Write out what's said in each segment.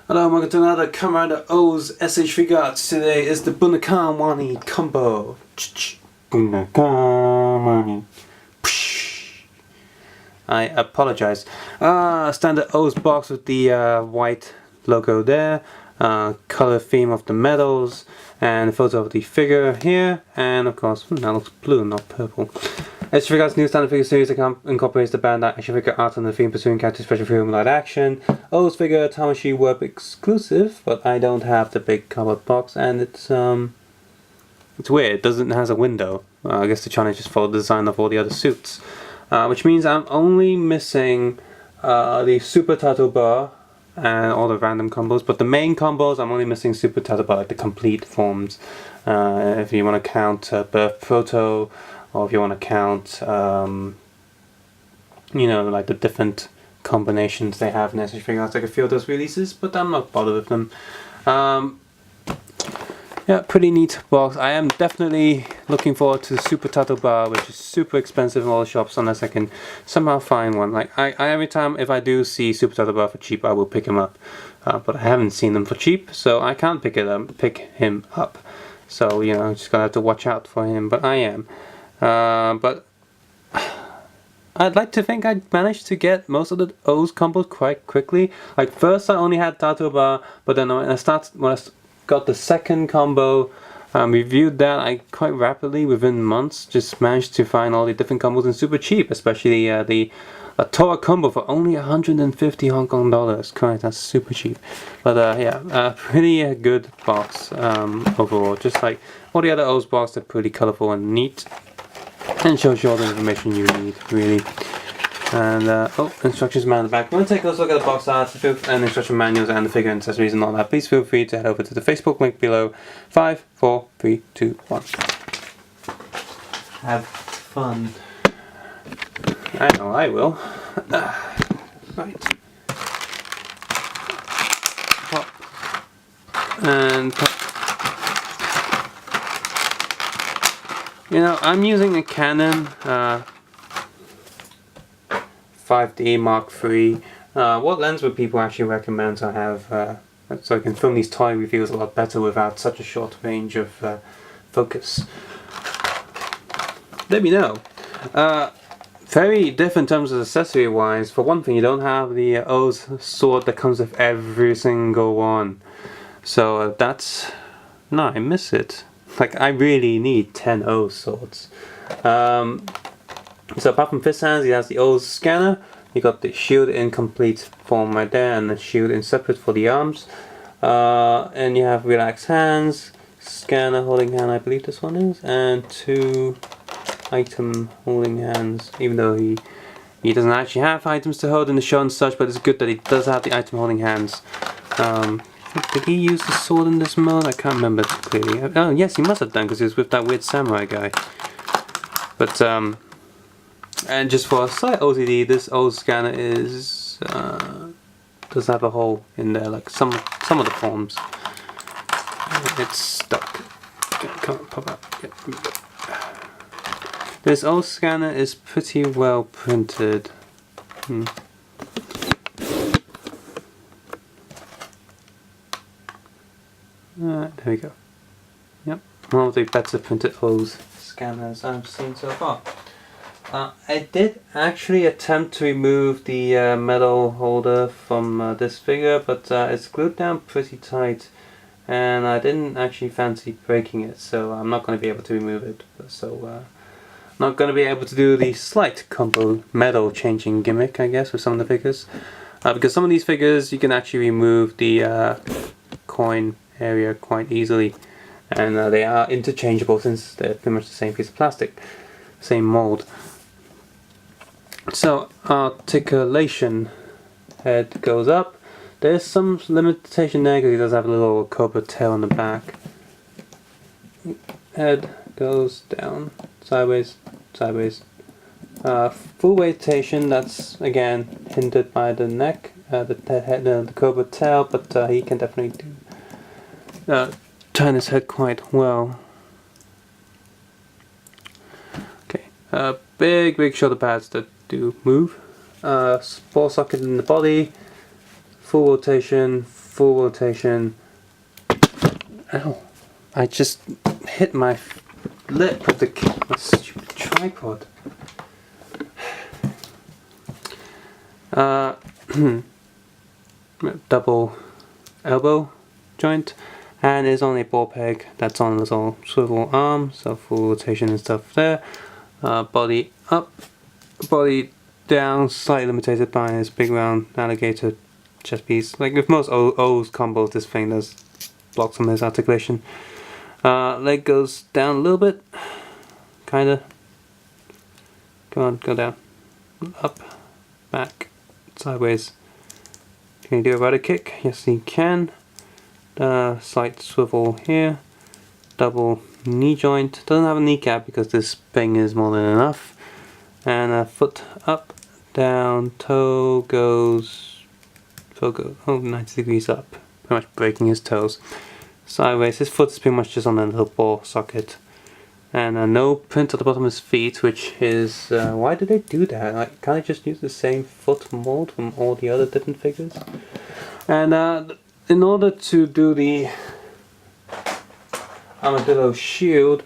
Hello and welcome to another Kamen O's SH Figuarts. Today is the Burakawani combo. Burakawani. I apologize. Standard O's box with the white logo there. Color theme of the medals. And a photo of the figure here. And of course, that looks blue, not purple. SH Figuarts' new standard figure series incorporates the Bandai action figure art and the theme pursuing character special film light action. O's figure Tamashii Web exclusive, but I don't have the big cardboard box, and it's weird. It has a window. I guess the challenge is for the design of all the other suits, which means I'm only missing the super title bar and all the random combos. But the main combos, I'm only missing super title bar, like the complete forms. If you want to count Birth Proto. Or if you want to count, you know, like the different combinations they have in SH Figuarts, like a few of those releases, but I'm not bothered with them. Yeah, pretty neat box. I am definitely looking forward to the Super Title Bar, which is super expensive in all the shops, unless I can somehow find one. Like I every time if I do see Super Title Bar for cheap, I will pick him up. But I haven't seen them for cheap, so I can't pick him up. So you know, I'm just gonna have to watch out for him. But I am. But I'd like to think I managed to get most of the O's combos quite quickly. Like first I only had Tattoo Bar, but then when I got the second combo, reviewed that, I quite rapidly, within months, just managed to find all the different combos and super cheap, especially the Tora combo for only 150 Hong Kong dollars. Correct, that's super cheap. But yeah, pretty good box overall. Just like all the other O's box, they're pretty colorful and neat. And shows you all the information you need, really. And, oh, instructions manual on the back. When you take a look at the box art and instruction manuals and the figure and accessories and all that, please feel free to head over to the Facebook link below. 5, 4, 3, 2, 1. Have fun. I know I will. Right. Pop. And pop. You know, I'm using a Canon 5D Mark III. What lens would people actually recommend to have so I can film these toy reviews a lot better without such a short range of focus? Let me know. Very different in terms of accessory wise. For one thing, you don't have the O's sword that comes with every single one. So that's... no, I miss it. Like, I really need 10 O swords. So apart from fist hands, he has the O's scanner. You got the shield in complete form right there, and the shield in separate for the arms. And you have relaxed hands, scanner holding hand, I believe this one is, and 2 item holding hands. Even though he doesn't actually have items to hold in the show and such, but it's good that he does have the item holding hands. Did he use the sword in this mode? I can't remember clearly. Oh yes, he must have done, because he was with that weird samurai guy. But and just for a slight OCD, this old scanner is does have a hole in there, like some of the forms. It's stuck. Come on, pop out. Yeah. This old scanner is pretty well printed. There we go. Yep, one of the better printed O's scanners I've seen so far. I did actually attempt to remove the metal holder from this figure, but it's glued down pretty tight, and I didn't actually fancy breaking it, so I'm not going to be able to remove it. So not going to be able to do the slight combo metal changing gimmick, I guess, with some of the figures, because some of these figures you can actually remove the coin area quite easily, and they are interchangeable since they're pretty much the same piece of plastic, same mold. So articulation, head goes up. There's some limitation there because he does have a little cobra tail on the back. Head goes down, sideways, sideways. Full weightation, that's again hindered by the neck, the cobra tail, but he can definitely turn his head quite well. Okay, big shoulder pads that do move. 4 sockets in the body, full rotation, full rotation. Ow! I just hit my lip with the stupid tripod. Double elbow joint, and there's only a ball peg that's on a little swivel arm, so full rotation and stuff there. Body up, body down, slightly limited by this big round alligator chest piece. Like with most OOO's combos, this thing does block some of this articulation. Leg goes down a little bit, kinda. Come on, go down. Up, back, sideways. Can you do a rudder kick? Yes, you can. Slight swivel here. Double knee joint. Doesn't have a kneecap because this thing is more than enough. And a foot up, down, toe goes 90 degrees up. Pretty much breaking his toes. Sideways. His foot is pretty much just on a little ball socket. And no print at the bottom of his feet, which is... why did they do that? Like, can't they just use the same foot mold from all the other different figures? And in order to do the armadillo shield,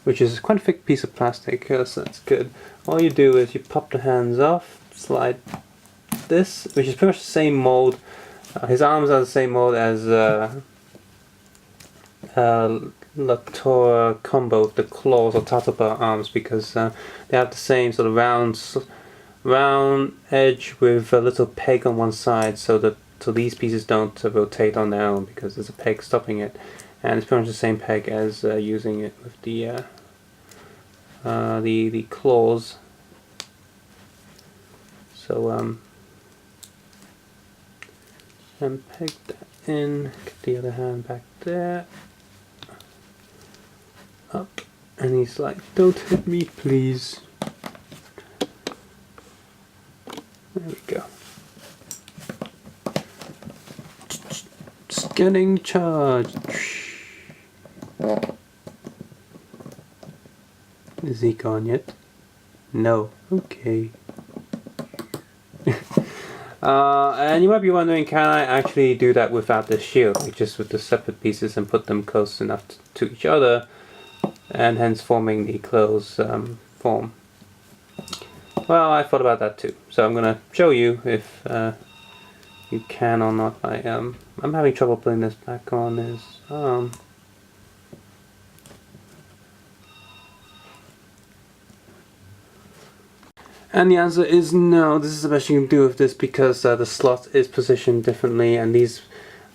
which is quite a thick piece of plastic, so that's good. All you do is you pop the hands off, slide this, which is pretty much the same mold. His arms are the same mold as Latora combo, the claws or Tatapa arms, because they have the same sort of round edge with a little peg on one side, so these pieces don't rotate on their own because there's a peg stopping it, and it's pretty much the same peg as using it with the claws. So and peg that in, get the other hand back there. Up, and he's like, don't hit me please. There we go. Just getting charged. Is he gone yet? No. Okay. And you might be wondering, can I actually do that without the shield, like just with the separate pieces and put them close enough to each other, and hence forming the closed form? Well, I thought about that too, so I'm gonna show you if you can or not. I'm having trouble putting this back on his arm. And the answer is no. This is the best you can do with this because the slot is positioned differently, and these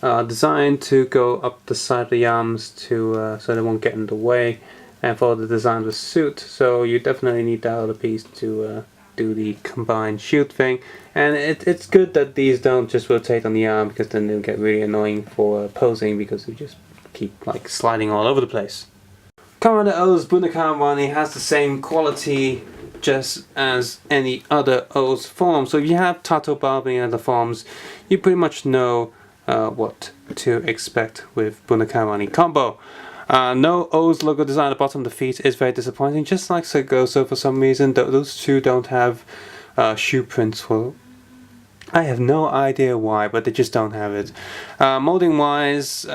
are designed to go up the side of the arms to so they won't get in the way and follow the design of the suit. So you definitely need that other piece to do the combined shield thing. And it's good that these don't just rotate on the arm, because then they'll get really annoying for posing because they just keep like sliding all over the place. Kamen OOO's Burakawani has the same quality just as any other OOO's form. So if you have Tato Barbie and other forms, you pretty much know what to expect with Burakawani combo. No OOO's logo design at the bottom of the feet is very disappointing, just like Sagoso for some reason. Those two don't have shoe prints for... I have no idea why, but they just don't have it. Molding wise,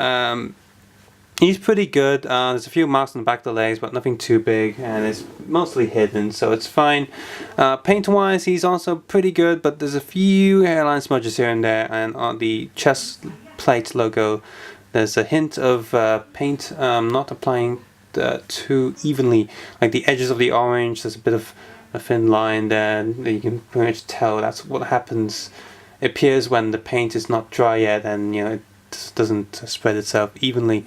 he's pretty good. There's a few marks on the back of the legs, but nothing too big, and it's mostly hidden, so it's fine. Paint wise, he's also pretty good, but there's a few hairline smudges here and there, and on the chest plate logo there's a hint of paint not applying too evenly. Like the edges of the orange, there's a bit of a thin line there, and you can pretty much tell that's what happens. It appears when the paint is not dry yet, and you know, it doesn't spread itself evenly.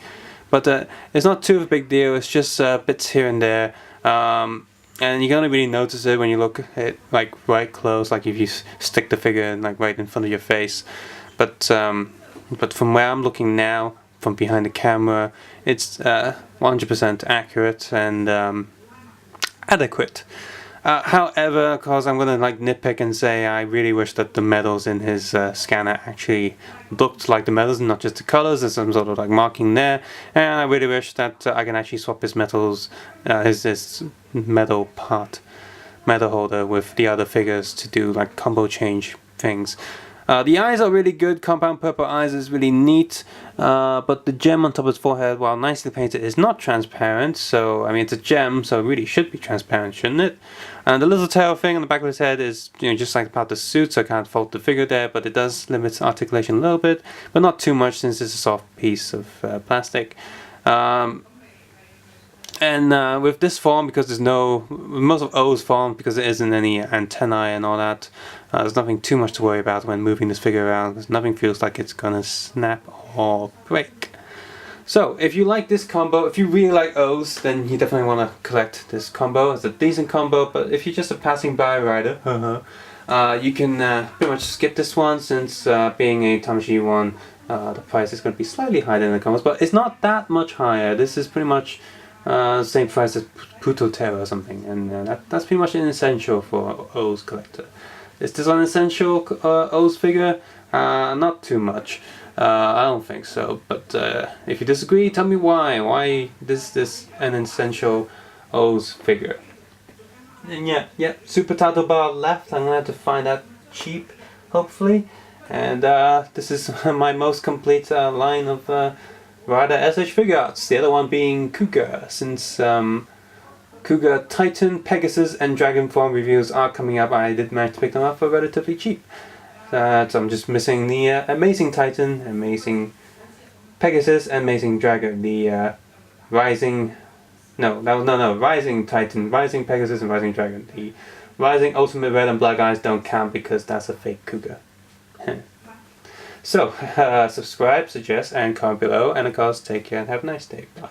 But it's not too of a big deal, it's just bits here and there. And you can only really notice it when you look at it like right close, like if you stick the figure like right in front of your face. But from where I'm looking now, from behind the camera, it's 100% accurate and adequate. However, because I'm gonna like nitpick and say I really wish that the medals in his scanner actually looked like the medals and not just the colors. There's some sort of like marking there, and I really wish that I can actually swap his medals, his medal holder with the other figures to do like combo change things. The eyes are really good. Compound purple eyes is really neat, but the gem on top of his forehead, while nicely painted, is not transparent. So I mean, it's a gem, so it really should be transparent, shouldn't it? And the little tail thing on the back of his head is, just like part of the suit, so I can't fault the figure there, but it does limit articulation a little bit, but not too much since it's a soft piece of plastic. And with this form, because there's most of O's form, because there isn't any antennae and all that, there's nothing too much to worry about when moving this figure around, because nothing feels like it's gonna snap or break. So, if you like this combo, if you really like O's, then you definitely want to collect this combo. It's a decent combo, but if you're just a passing by rider, you can pretty much skip this one, since being a Tamashii one, the price is going to be slightly higher than the combos, but it's not that much higher. This is pretty much same price as Putotera or something, and that's pretty much an essential for O's collector. Is this an essential O's figure? Not too much. I don't think so, but if you disagree, tell me why. Why is this an essential O's figure? And yeah, Super Title Bar left. I'm gonna have to find that cheap, hopefully. And this is my most complete line of Rider SH Figuarts. The other one being Cougar, since Cougar Titan, Pegasus, and Dragon form reviews are coming up. I did manage to pick them up for relatively cheap. So I'm just missing the Amazing Titan, Amazing Pegasus, and Amazing Dragon. The Rising Titan, Rising Pegasus, and Rising Dragon. The Rising Ultimate Red and Black Eyes don't count because that's a fake Cougar. So, subscribe, suggest, and comment below, and of course, take care and have a nice day. Bye.